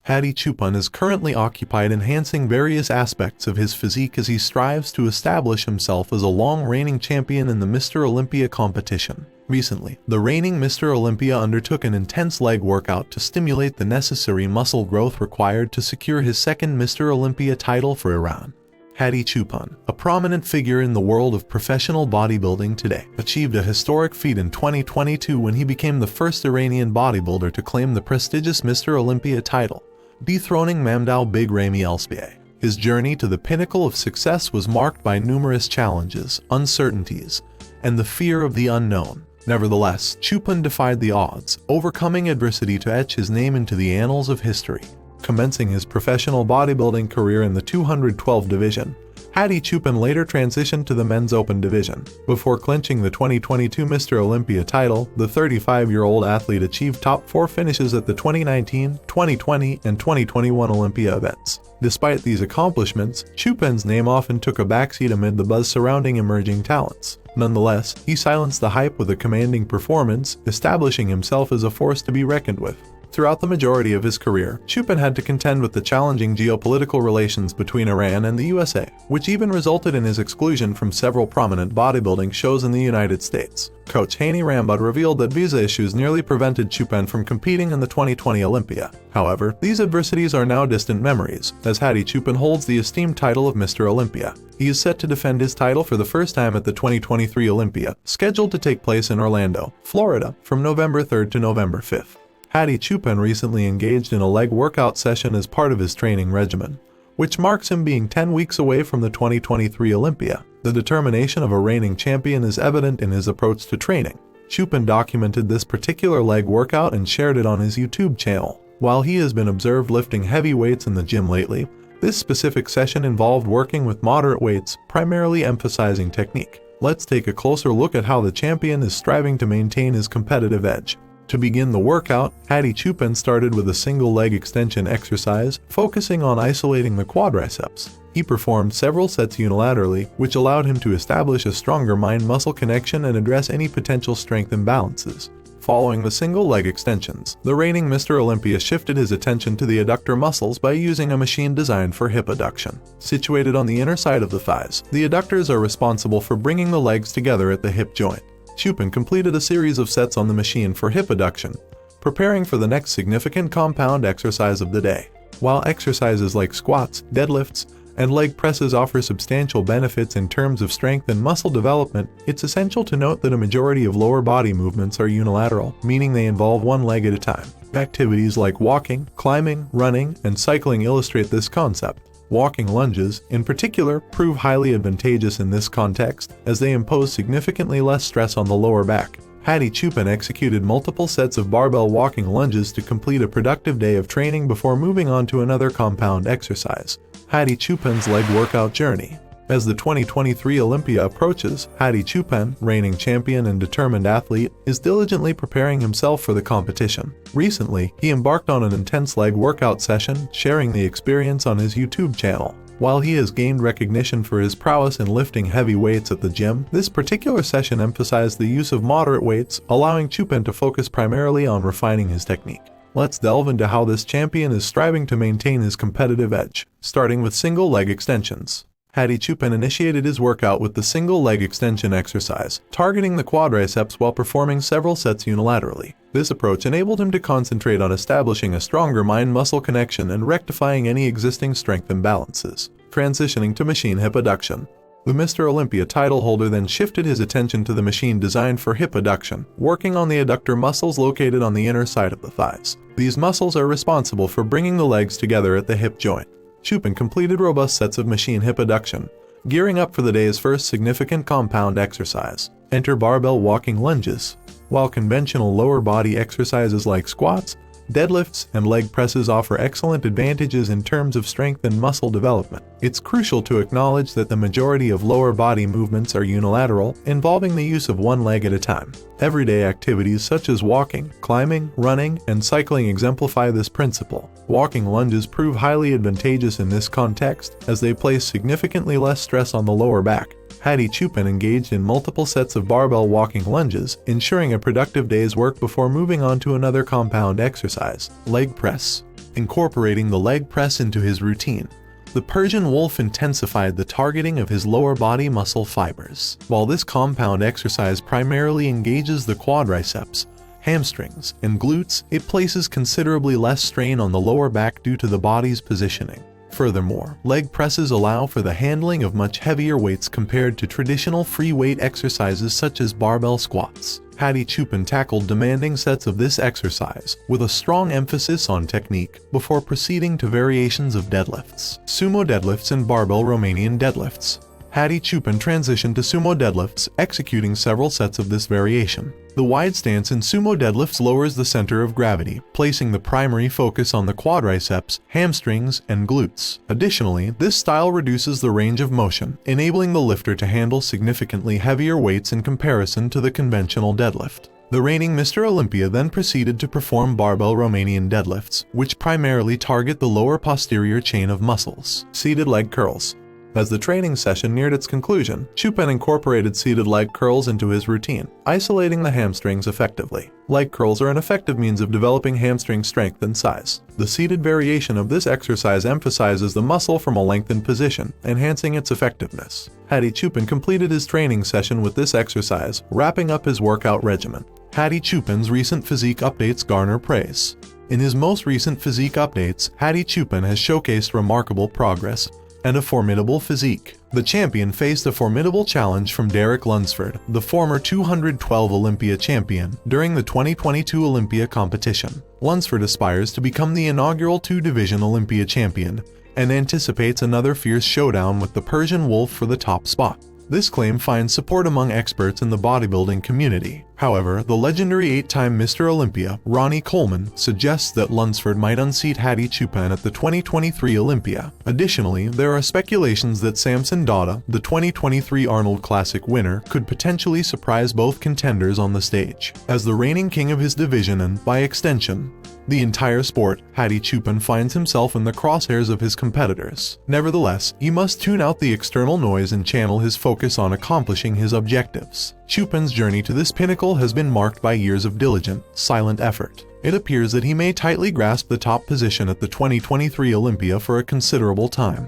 Hadi Choopan is currently occupied enhancing various aspects of his physique as he strives to establish himself as a long-reigning champion in the Mr. Olympia competition. Recently, the reigning Mr. Olympia undertook an intense leg workout to stimulate the necessary muscle growth required to secure his second Mr. Olympia title for Iran. Hadi Choopan, a prominent figure in the world of professional bodybuilding today, achieved a historic feat in 2022 when he became the first Iranian bodybuilder to claim the prestigious Mr. Olympia title, dethroning Mamdouh Big Ramy Elspie. His journey to the pinnacle of success was marked by numerous challenges, uncertainties, and the fear of the unknown. Nevertheless, Choopan defied the odds, overcoming adversity to etch his name into the annals of history. Commencing his professional bodybuilding career in the 212 division, Hadi Choopan later transitioned to the men's open division. Before clinching the 2022 Mr. Olympia title, the 35-year-old athlete achieved top 4 finishes at the 2019, 2020, and 2021 Olympia events. Despite these accomplishments, Choopan's name often took a backseat amid the buzz surrounding emerging talents. Nonetheless, he silenced the hype with a commanding performance, establishing himself as a force to be reckoned with. Throughout the majority of his career, Choopan had to contend with the challenging geopolitical relations between Iran and the USA, which even resulted in his exclusion from several prominent bodybuilding shows in the United States. Coach Hani Rambod revealed that visa issues nearly prevented Choopan from competing in the 2020 Olympia. However, these adversities are now distant memories, as Hadi Choopan holds the esteemed title of Mr. Olympia. He is set to defend his title for the first time at the 2023 Olympia, scheduled to take place in Orlando, Florida, from November 3rd to November 5th. Hadi Choopan recently engaged in a leg workout session as part of his training regimen, which marks him being 10 weeks away from the 2023 Olympia. The determination of a reigning champion is evident in his approach to training. Choopan documented this particular leg workout and shared it on his YouTube channel. While he has been observed lifting heavy weights in the gym lately, this specific session involved working with moderate weights, primarily emphasizing technique. Let's take a closer look at how the champion is striving to maintain his competitive edge. To begin the workout, Hadi Choopan started with a single leg extension exercise, focusing on isolating the quadriceps. He performed several sets unilaterally, which allowed him to establish a stronger mind-muscle connection and address any potential strength imbalances. Following the single leg extensions, the reigning Mr. Olympia shifted his attention to the adductor muscles by using a machine designed for hip adduction. Situated on the inner side of the thighs, the adductors are responsible for bringing the legs together at the hip joint. Choopan completed a series of sets on the machine for hip adduction, preparing for the next significant compound exercise of the day. While exercises like squats, deadlifts, and leg presses offer substantial benefits in terms of strength and muscle development, it's essential to note that a majority of lower body movements are unilateral, meaning they involve one leg at a time. Activities like walking, climbing, running, and cycling illustrate this concept. Walking lunges, in particular, prove highly advantageous in this context, as they impose significantly less stress on the lower back. Hadi Choopan executed multiple sets of barbell walking lunges to complete a productive day of training before moving on to another compound exercise. Hadi Choopan's leg workout journey. As the 2023 Olympia approaches, Hadi Choopan, reigning champion and determined athlete, is diligently preparing himself for the competition. Recently, he embarked on an intense leg workout session, sharing the experience on his YouTube channel. While he has gained recognition for his prowess in lifting heavy weights at the gym, this particular session emphasized the use of moderate weights, allowing Choopan to focus primarily on refining his technique. Let's delve into how this champion is striving to maintain his competitive edge, starting with single leg extensions. Hadi Choopan initiated his workout with the single leg extension exercise, targeting the quadriceps while performing several sets unilaterally. This approach enabled him to concentrate on establishing a stronger mind-muscle connection and rectifying any existing strength imbalances. Transitioning to machine hip adduction. The Mr. Olympia title holder then shifted his attention to the machine designed for hip adduction, working on the adductor muscles located on the inner side of the thighs. These muscles are responsible for bringing the legs together at the hip joint. Choopan completed robust sets of machine hip adduction, gearing up for the day's first significant compound exercise. Enter barbell walking lunges. While conventional lower body exercises like squats, deadlifts, and leg presses offer excellent advantages in terms of strength and muscle development, it's crucial to acknowledge that the majority of lower body movements are unilateral, involving the use of one leg at a time. Everyday activities such as walking, climbing, running, and cycling exemplify this principle. Walking lunges prove highly advantageous in this context, as they place significantly less stress on the lower back. Hadi Choopan engaged in multiple sets of barbell walking lunges, ensuring a productive day's work before moving on to another compound exercise, leg press. incorporating the leg press into his routine. The Persian Wolf intensified the targeting of his lower body muscle fibers. While this compound exercise primarily engages the quadriceps, hamstrings, and glutes, it places considerably less strain on the lower back due to the body's positioning. Furthermore, leg presses allow for the handling of much heavier weights compared to traditional free weight exercises such as barbell squats. Hadi Choopan tackled demanding sets of this exercise, with a strong emphasis on technique, before proceeding to variations of deadlifts, sumo deadlifts and barbell Romanian deadlifts. Hadi Choopan transitioned to sumo deadlifts, executing several sets of this variation. The wide stance in sumo deadlifts lowers the center of gravity, placing the primary focus on the quadriceps, hamstrings, and glutes. Additionally, this style reduces the range of motion, enabling the lifter to handle significantly heavier weights in comparison to the conventional deadlift. The reigning Mr. Olympia then proceeded to perform barbell Romanian deadlifts, which primarily target the lower posterior chain of muscles. Seated leg curls. As the training session neared its conclusion, Choopan incorporated seated leg curls into his routine, isolating the hamstrings effectively. Leg curls are an effective means of developing hamstring strength and size. The seated variation of this exercise emphasizes the muscle from a lengthened position, enhancing its effectiveness. Hadi Choopan completed his training session with this exercise, wrapping up his workout regimen. Hadi Choopan's recent physique updates garner praise. In his most recent physique updates, Hadi Choopan has showcased remarkable progress and a formidable physique. The champion faced a formidable challenge from Derek Lunsford, the former 212 Olympia champion, during the 2022 Olympia competition. Lunsford aspires to become the inaugural two-division Olympia champion and anticipates another fierce showdown with the Persian Wolf for the top spot. This claim finds support among experts in the bodybuilding community. However, the legendary 8-time Mr. Olympia, Ronnie Coleman, suggests that Lunsford might unseat Hadi Choopan at the 2023 Olympia. Additionally, there are speculations that Samson Dauda, the 2023 Arnold Classic winner, could potentially surprise both contenders on the stage. As the reigning king of his division and, by extension, the entire sport, Hadi Choopan finds himself in the crosshairs of his competitors. Nevertheless, he must tune out the external noise and channel his focus on accomplishing his objectives. Choopan's journey to this pinnacle has been marked by years of diligent, silent effort. It appears that he may tightly grasp the top position at the 2023 Olympia for a considerable time.